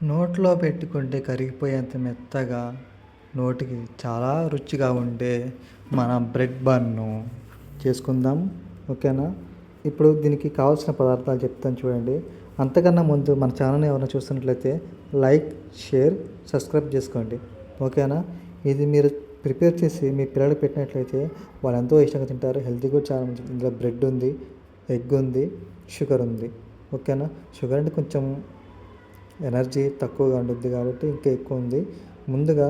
నోట్లో పెట్టుకుంటే కరిగిపోయేంత మెత్తగా, నోటికి చాలా రుచిగా ఉండే మన బ్రెడ్ బన్ను చేసుకుందాం. ఓకేనా? ఇప్పుడు దీనికి కావాల్సిన పదార్థాలు చెప్తాను చూడండి. అంతకన్నా ముందు మన ఛానల్ని ఎవరైనా చూస్తున్నట్లయితే లైక్, షేర్, సబ్స్క్రైబ్ చేసుకోండి. ఓకేనా? ఇది మీరు ప్రిపేర్ చేసి మీ పిల్లలకు పెట్టినట్లయితే వాళ్ళు ఎంతో ఇష్టంగా తింటారు. హెల్తీ కూడా చాలా మంచిది. ఇందులో బ్రెడ్ ఉంది, ఎగ్ ఉంది, షుగర్ ఉంది. ఓకేనా? షుగర్ అంటే కొంచెం ఎనర్జీ తక్కువగా ఉంటుంది కాబట్టి ఇంకా ఎక్కువ ఉంది. ముందుగా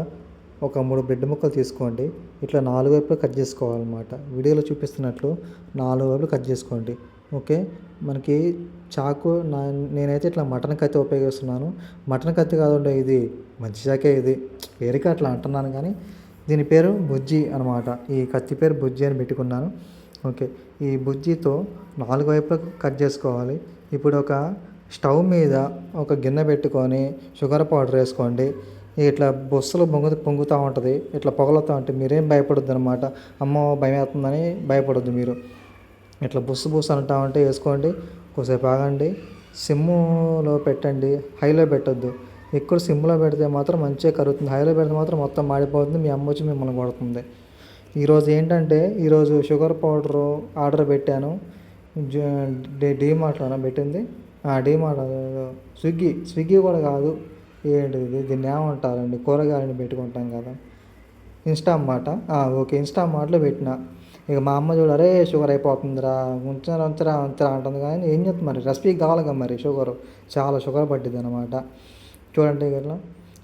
ఒక 3 బ్రెడ్ ముక్కలు తీసుకోండి. ఇట్లా 4 వైపులా కట్ చేసుకోవాలన్నమాట. వీడియోలో చూపిస్తున్నట్లు 4 వైపులు కట్ చేసుకోండి. ఓకే. మనకి చాకు నేనైతే ఇట్లా మటన్ కత్తి ఉపయోగిస్తున్నాను. మటన్ కత్తి కాదండి, ఇది మంచి చాకే. ఇది పేరుకి అట్లా అంటున్నాను కానీ దీని పేరు బుజ్జి అనమాట. ఈ కత్తి పేరు బుజ్జి అని పెట్టుకున్నాను. ఓకే. ఈ బుజ్జితో 4 వైపులా కట్ చేసుకోవాలి. ఇప్పుడు ఒక స్టవ్ మీద ఒక గిన్నె పెట్టుకొని షుగర్ పౌడర్ వేసుకోండి. ఇట్లా బొస్సులు పొంగుతూ ఉంటుంది, ఇట్లా పొగలుతూ ఉంటుంది. మీరేం భయపడొద్దు అనమాట. అమ్మో భయం వేస్తుందని భయపడొద్దు మీరు. ఇట్లా బుస్సు అంటా ఉంటే వేసుకోండి. కొద్దిసేపు ఆగండి. సిమ్ములో పెట్టండి, హైలో పెట్టొద్దు. ఎక్కువ సిమ్లో పెడితే మాత్రం మంచిగా కరుగుతుంది. హైలో పెడితే మాత్రం మొత్తం మాడిపోతుంది. మీ అమ్మ వచ్చి మిమ్మల్ని కొడుతుంది. ఈరోజు ఏంటంటే షుగర్ పౌడరు ఆర్డర్ పెట్టాను. డీమార్ట్లోనే పెట్టింది. డీమార్ట్, స్విగ్గీ కూడా కాదు. ఏంటిది, దీన్ని ఏమంటారండి, కూరగాయలని పెట్టుకుంటాం కదా, ఇన్స్టామార్ట్. ఓకే, ఇన్స్టామార్ట్లో పెట్టిన. ఇక మా అమ్మ చూడు, అరే షుగర్ అయిపోతుందిరా, ఉంచరా అంటుంది. కానీ ఏం చెప్తుంది మరి, రెసిపీ కావాలి కదా మరి. చాలా షుగర్ పట్టింది అనమాట. చూడండి ఇట్లా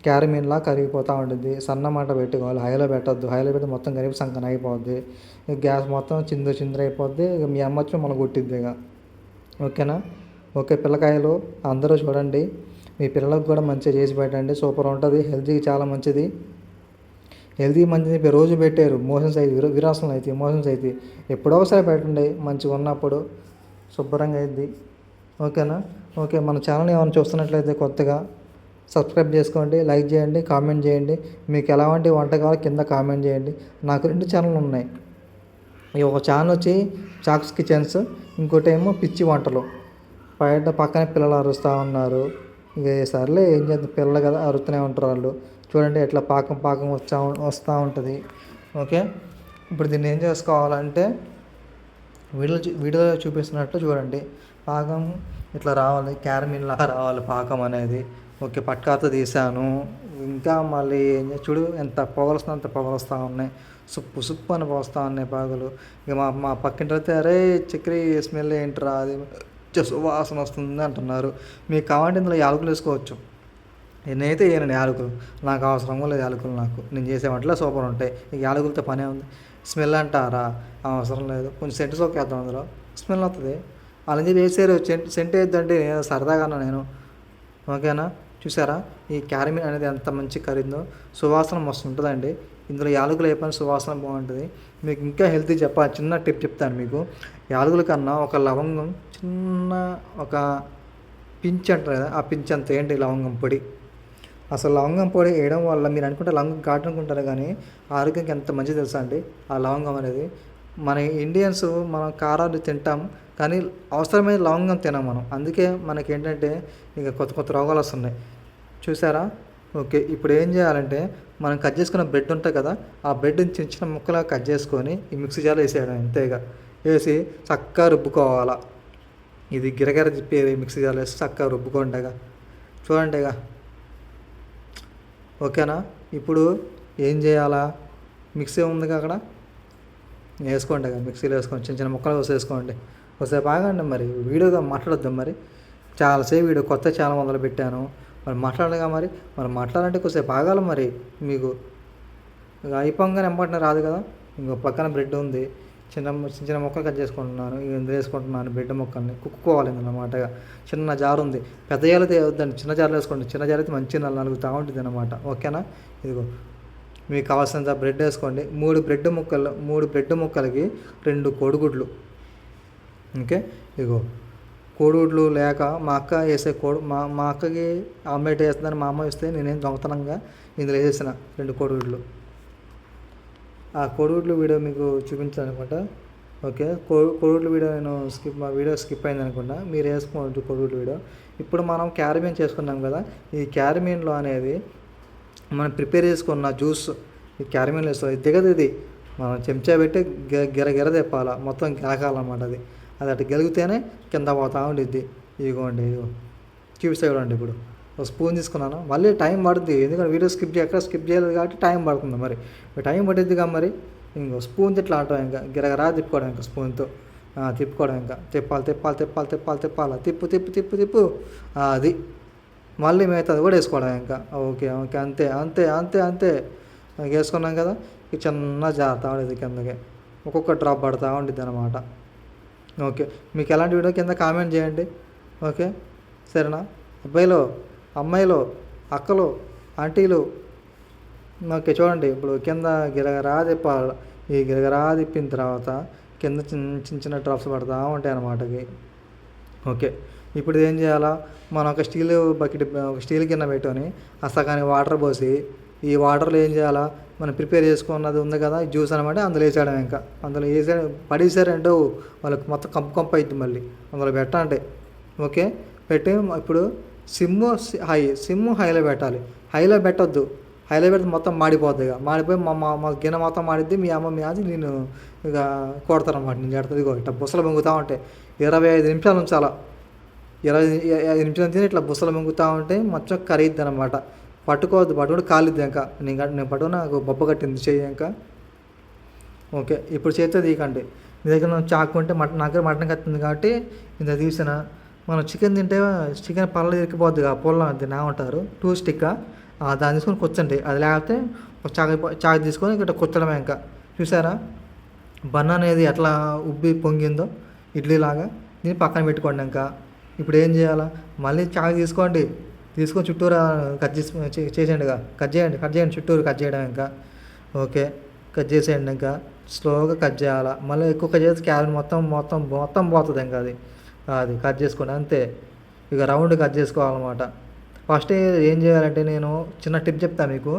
క్యారమిన్లా కరిగిపోతూ ఉంటుంది. సన్నమాట పెట్టుకోవాలి, హైలో పెట్టద్దు. హైలో పెట్టి మొత్తం కరిగి సంకన అయిపోద్ది. గ్యాస్ మొత్తం చిందర అయిపోద్ది. ఇక మీ అమ్మ వచ్చి మనం కొట్టిద్ది ఇక. ఓకేనా? ఓకే పిల్లకాయలు అందరూ చూడండి, మీ పిల్లలకు కూడా మంచిగా చేసి పెట్టండి. సూపర్ ఉంటుంది, హెల్తీకి చాలా మంచిది. హెల్తీ మంచిది రోజు పెట్టారు. మోషన్స్ అయితే విరాసనలు అయితే మోషన్స్ అయితే ఎప్పుడో ఒకసారి పెట్టండి, మంచిగా ఉన్నప్పుడు శుభ్రంగా అయింది. ఓకేనా? ఓకే, మన ఛానల్ ఏమైనా చూస్తున్నట్లయితే కొత్తగా సబ్స్క్రైబ్ చేసుకోండి, లైక్ చేయండి, కామెంట్ చేయండి. మీకు ఎలాంటి వంటకాలు కింద కామెంట్ చేయండి. నాకు 2 ఛానల్ ఉన్నాయి. ఈ ఒక ఛానల్ వచ్చి చాక్స్ కిచెన్స్, ఇంకోటి ఏమో పిచ్చి వంటలు. పక్కన పిల్లలు అరుస్తూ ఉన్నారు. ఇక సర్లే ఏం చేద్దాం, పిల్లలు కదా అరుస్తూనే ఉంటారు వాళ్ళు. చూడండి ఎట్లా పాకం వస్తూ ఉంటుంది. ఓకే. ఇప్పుడు దీన్ని ఏం చేసుకోవాలంటే వీడియోలో చూపిస్తున్నట్టు చూడండి. పాకం ఇట్లా రావాలి, క్యారమిన్లా రావాలి పాకం అనేది. ఓకే, పట్కాతో తీసాను. ఇంకా మళ్ళీ చూడు ఎంత పొగలుస్తుందో అంత పొగలు ఉన్నాయి. సుప్పు అని పోస్తూ ఉన్నాయి పాగులు. ఇక మా పక్కింటి అయితే, అరే చక్కెర స్మెల్ ఏంట్రా, అది వాసన వస్తుంది అంటున్నారు. మీకు కావాలంటే ఇందులో యాలకులు వేసుకోవచ్చు. నేనైతే వేయనండి యాలకులు, నాకు అవసరం లేదు యాలకులు. నేను చేసే వంటలో సూపర్ ఉంటాయి. ఇక యాలకులతో పనే ఉంది. స్మెల్ అంటారా, అవసరం లేదు. కొంచెం సెంటు సోకేద్దాం, అందులో స్మెల్ వస్తుంది. వాళ్ళని వేసారు సెంట్ వేద్దంటే సరదాగా నేను. ఓకేనా? చూసారా ఈ క్యారమిన్ అనేది ఎంత మంచి కరిందో, సువాసన మస్తు ఉంటుందండి. ఇందులో యాలకులు వేయకపోయినా సువాసన బాగుంటుంది. మీకు ఇంకా హెల్తీ చిన్న టిప్ చెప్తాను మీకు. యాలకుల కన్నా ఒక లవంగం చిన్న ఒక పించ్ అంటారు కదా, ఆ పించ్ అంత ఏంటి లవంగం పొడి. అసలు లవంగం పొడి వేయడం వల్ల మీరు అనుకుంటే లవంగం ఘాటు అనుకుంటారు, కానీ ఆరోగ్యానికి ఎంత మంచిది తెలుసా అండి ఆ లవంగం అనేది. మన ఇండియన్స్ మనం కారాలు తింటాం, కానీ అవసరమైన లవంగం తినాం మనం. అందుకే మనకి ఏంటంటే ఇక కొత్త రోగాలు వస్తున్నాయి. చూసారా? ఓకే, ఇప్పుడు ఏం చేయాలంటే మనం కట్ చేసుకున్న బ్రెడ్ ఉంటుంది కదా, ఆ బ్రెడ్ని చిన్న ముక్కలా కట్ చేసుకొని ఈ మిక్సీ జార్లో వేసేయడం. అంతేగా వేసి చక్కగా రుబ్బుకోవాలా. ఇది గిరగిర తిప్పి మిక్సీ జార్లో వేసి చక్కగా రుబ్బుకోండిగా. చూడండిగా. ఓకేనా? ఇప్పుడు ఏం చేయాలా, మిక్సీ ఉందిగా అక్కడ, వేసుకోండి. మిక్సీలో వేసుకోండి, చిన్న ముక్కలు వేసుకోండి. ఒకసేపు ఆగండి, మరి వీడియోగా మాట్లాడొద్దాం. మరి చాలాసేపు వీడియో కొత్త ఛానల్ మొదలు పెట్టాను, మరి మాట్లాడగా మరి మాట్లాడాలంటే కొద్దిసేపు ఆగాలి. మరి మీకు అయిపోగానే ఎంపటిన రాదు కదా. ఇంకో పక్కన బ్రెడ్ ఉంది, చిన్న ముక్కలు కట్ చేసుకుంటున్నాను. ఇందులో వేసుకుంటున్నాను బ్రెడ్ ముక్కల్ని. కుక్కుకోవాలి అన్నమాట. చిన్న జారు ఉంది, పెద్ద జారు అయితే వద్దండి, చిన్న జారులో వేసుకోండి. చిన్న జారు అయితే మంచిగా నలుగుతూ ఉంటుంది అన్నమాట. ఓకేనా? ఇదిగో మీకు కావాల్సినంత బ్రెడ్ వేసుకోండి. 3 బ్రెడ్ ముక్కలకి 2 కోడిగుడ్లు. ఓకే, ఇదిగో కోడిగుడ్లు లేక మా అక్క వేసే మా అక్కకి ఆమ్లెట్ వేస్తుందని మా అమ్మ వేస్తే నేనేం దొంగతనంగా ఇందులో వేసేసిన 2 కోడిగుడ్లు. ఆ కోడిగుడ్లు వీడియో మీకు చూపించాను అనుకుంటా. ఓకే, కోడిగుడ్లు వీడియో మా వీడియో స్కిప్ అయింది అనుకుంటా. మీరు వేసుకోవచ్చు కోడిగుడ్లు వీడియో. ఇప్పుడు మనం క్యారమేన్ చేసుకున్నాం కదా, ఈ క్యారమేన్లో అనేది మనం ప్రిపేర్ చేసుకున్న జ్యూస్ ఈ క్యారమేన్లో వేస్తుంది. ఇది దిగదు, ఇది మనం చెంచా పెట్టి గిర తిప్పాలి, మొత్తం గెలకాలన్నమాట. అది అటు గెలిగితేనే కింద పోతా ఉండిద్ది. ఇదిగోండి, ఇదిగో చూపిస్తా చూడండి. ఇప్పుడు ఒక స్పూన్ తీసుకున్నాను, మళ్ళీ టైం పడుతుంది ఎందుకంటే వీడియో ఎక్కడ స్కిప్ చేయలేదు కాబట్టి టైం పడుతుంది. మరి టైం పట్టిద్దిగా, మరి ఇంకో స్పూన్ ఇట్లా ఆటం, ఇంకా గిరగరా తిప్పుకోవడం, ఇంకా స్పూన్తో తిప్పుకోవడం, ఇంకా తిప్పాలి. తిప్పు అది మళ్ళీ మిగతాది కూడా వేసుకోవడం. ఇంకా ఓకే ఓకే అంతే వేసుకున్నాం కదా. ఇక చిన్న జారుతూ ఉండేది కిందకి, ఒక్కొక్క డ్రాప్ పడుతూ ఉండిద్ది అనమాట. ఓకే, మీకు ఎలాంటి వీడియో కింద కామెంట్ చేయండి. ఓకే సరేనా? అబ్బాయిలు, అమ్మాయిలు, అక్కలు, ఆంటీలు, ఓకే చూడండి. ఇప్పుడు కింద గిరగరా తిప్పాలి. ఈ గిరగరా తిప్పిన తర్వాత కింద చిన్న డ్రాప్స్ పడుతూ ఉంటాయి అన్నమాట. ఓకే, ఇప్పుడు ఏం చేయాలా, మనం ఒక స్టీల్ గిన్నె పెట్టుకొని సగానికి వాటర్ పోసి, ఈ వాటర్లో ఏం చేయాలా, మనం ప్రిపేర్ చేసుకున్నది ఉంది కదా ఈ జ్యూస్ అనమాట, అందులో వేసాడు. ఇంకా అందులో పడేసారంటే వాళ్ళకి మొత్తం కంపు అవుతుంది. మళ్ళీ అందులో పెట్టండి. ఓకే, పెట్టి ఇప్పుడు సిమ్ హైలో పెట్టాలి. హైలో పెట్టొద్దు, హైలో పెడితే మొత్తం మాడిపోద్ది. ఇక మాడిపోయి మా గిన్నె మొత్తం మాడిద్ది. మీ అమ్మ మీ అది నేను ఇక కొడతానమాట. నేను చెడుతుంది. ఇగో ఇట్లా బుసలు పొంగుతూ ఉంటాయి. 25 నిమిషాలు ఉంచాలా. 25 నిమిషాలు తిని ఇట్లా బుసలు పొంగుతూ ఉంటే మొత్తం కరిగిద్ది అనమాట. పట్టుకుంటే కాలిద్ది. ఇంకా నేను పట్టుకుని నాకు బొబ్బ కట్టింది చెయ్యి. ఇంకా ఓకే, ఇప్పుడు చేతితో తీయకండి. మీ దగ్గర చాకు ఉంటే నాకు మటన్ కట్టింది కాబట్టి ఇంత తీసిన. మనం చికెన్ తింటే చికెన్ పళ్ళ ఇరికిపోద్ది, పొల్ల దీన్ని ఏమంటారు, టూ స్టిక్, దాన్ని తీసుకొని కూర్చండి. అది లేకపోతే చాకు తీసుకొని ఇక్కడ కూర్చడమే. ఇంకా చూసారా బన్ అనేది ఎట్లా ఉబ్బి పొంగిందో ఇడ్లీలాగా. దీన్ని పక్కన పెట్టుకోండి. ఇంకా ఇప్పుడు ఏం చేయాలా, మళ్ళీ చాకు తీసుకొని చుట్టూరు కట్ చేసేయండి. కట్ చేయండి చుట్టూరు కట్ చేయడం. ఇంకా ఓకే, కట్ చేసేయండి. ఇంకా స్లోగా కట్ చేయాలా. మళ్ళీ ఎక్కువ కట్ చేస్తే క్యారెట్ మొత్తం పోతుంది. ఇంకా అది కట్ చేసుకోండి అంతే. ఇక రౌండ్ కట్ చేసుకోవాలన్నమాట. ఫస్ట్ ఏం చేయాలంటే నేను చిన్న టిప్ చెప్తాను మీకు.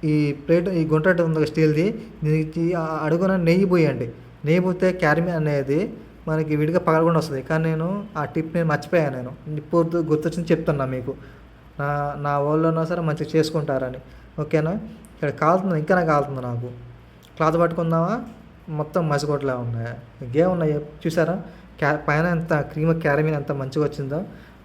ఈ గుంట ఉంది స్టీల్ది, దీనికి అడుగున నెయ్యి పోయండి. నెయ్యి పోతే క్యారమేన్ అనేది మనకి విడిగా పగలకుండా వస్తుంది. కానీ నేను ఆ టిప్ మర్చిపోయాను. నేను ఇప్పుడు గుర్తొచ్చింది చెప్తున్నా మీకు. నా వాళ్ళున్నా సరే మంచిగా చేసుకుంటారని. ఓకేనా? ఇక్కడ కాలుతుంది, ఇంకా నాకు కాలుతుంది. నాకు క్లాత్ పట్టుకుందామా, మొత్తం మసిగొట్టలే ఉన్నాయి. ఇంకేం ఉన్నాయి చూసారా? పైన ఎంత క్యారమేన్ ఎంత మంచిగా వచ్చిందో.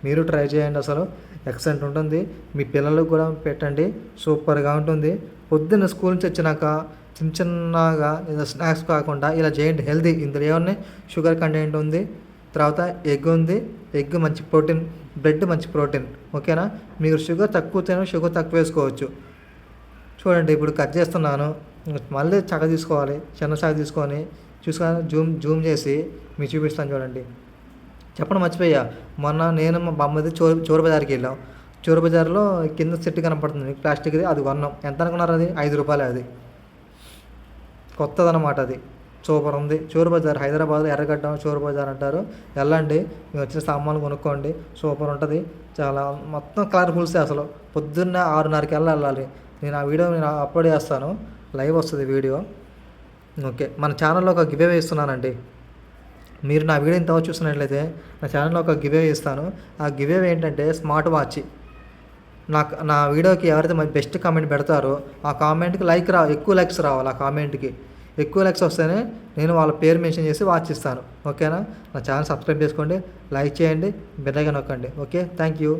మీరు ట్రై చేయండి. అసలు ఎక్సలెంట్ ఉంటుంది. మీ పిల్లలకు కూడా పెట్టండి, సూపర్గా ఉంటుంది. పొద్దున్న స్కూల్ నుంచి వచ్చినాక చిన్నగా స్నాక్స్ కాకుండా ఇలా చేయండి. హెల్తీ. ఇందులో ఏమన్నా షుగర్ కంటెంట్ ఉంది, తర్వాత ఎగ్ ఉంది. ఎగ్ మంచి ప్రోటీన్, బ్రెడ్ మంచి ప్రోటీన్. ఓకేనా? మీరు షుగర్ తక్కువ వేసుకోవచ్చు. చూడండి, ఇప్పుడు కట్ చేస్తున్నాను. మళ్ళీ తీసుకోవాలి, చిన్న చాకు తీసుకొని జూమ్ చేసి మీకు చూపిస్తాను. చూడండి, చెప్పడం మర్చిపోయా. మొన్న నేను మా బామ్మది చోరు బజార్కి వెళ్ళాం. చోరు బజార్లో కింద సెట్ కనపడుతుంది ప్లాస్టిక్ది, అది కొన్నాం. ఎంత అనుకున్నారు? అది 5 రూపాయలు. అది కొత్తదనమాట. అది సూపర్ ఉంది. చోరు బజార్, హైదరాబాద్ ఎర్రగడ్డ చోరు బజార్ అంటారు. వెళ్ళండి, మీరు వచ్చిన సామాన్లు కొనుక్కోండి. సూపర్ ఉంటుంది. చాలా మొత్తం కలర్ఫుల్సే. అసలు పొద్దున్నే 6:30కి వెళ్ళాలి. నేను ఆ వీడియో అప్లోడ్ చేస్తాను, లైవ్ వస్తుంది వీడియో. ఓకే, మన ఛానల్లో ఒక గివ్ అవే ఇస్తున్నానండి. మీరు నా వీడియో ఇంతవరకు చూస్తున్నట్లయితే నా ఛానల్లో ఒక గివ్ అవే ఇస్తాను. ఆ గివ్ అవే ఏంటంటే స్మార్ట్ వాచ్. నా వీడియోకి ఎవరైతే బెస్ట్ కామెంట్ పెడతారో ఆ కామెంట్కి ఎక్కువ లైక్స్ రావాలి. ఆ కామెంట్కి ఎక్కువ లైక్స్ వస్తేనే నేను వాళ్ళ పేరు మెన్షన్ చేసి వాచ్ ఇస్తాను. ఓకేనా? నా ఛానల్ సబ్స్క్రైబ్ చేసుకోండి, లైక్ చేయండి, బెల్ ఐకాన్ నొక్కండి. Okay, thank you.